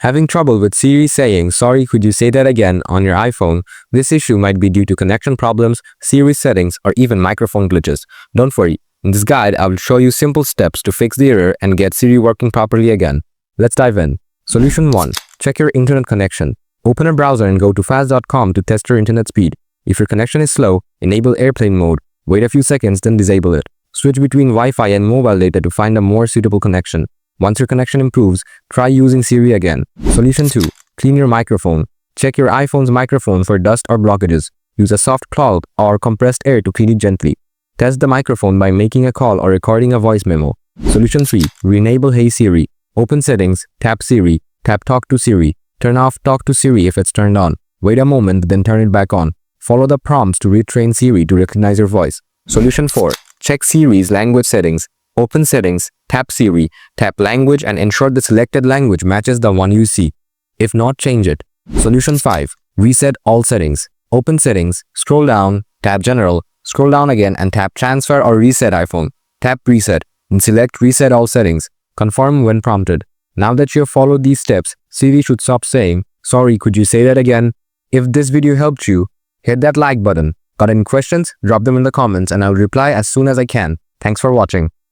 Having trouble with Siri saying, "Sorry, could you say that again?" on your iPhone? This issue might be due to connection problems, Siri settings, or even microphone glitches. Don't worry. In this guide, I will show you simple steps to fix the error and get Siri working properly again. Let's dive in. Solution 1. Check your internet connection. Open a browser and go to fast.com to test your internet speed. If your connection is slow, enable airplane mode. Wait a few seconds, then disable it. Switch between Wi-Fi and mobile data to find a more suitable connection. Once your connection improves, try using Siri again. Solution 2. Clean your microphone. Check your iPhone's microphone for dust or blockages. Use a soft cloth or compressed air to clean it gently. Test the microphone by making a call or recording a voice memo. Solution 3. Re-enable Hey Siri. Open Settings, tap Siri, tap Talk to Siri. Turn off Talk to Siri if it's turned on. Wait a moment, then turn it back on. Follow the prompts to retrain Siri to recognize your voice. Solution 4. Check Siri's language settings. Open Settings, tap Siri, tap Language and ensure the selected language matches the one you see. If not, change it. Solution 5. Reset all settings. Open Settings, scroll down, tap General, scroll down again and tap Transfer or Reset iPhone. Tap Reset and select Reset all settings. Confirm when prompted. Now that you have followed these steps, Siri should stop saying, "Sorry, could you say that again?" If this video helped you, hit that like button. Got any questions? Drop them in the comments and I'll reply as soon as I can. Thanks for watching.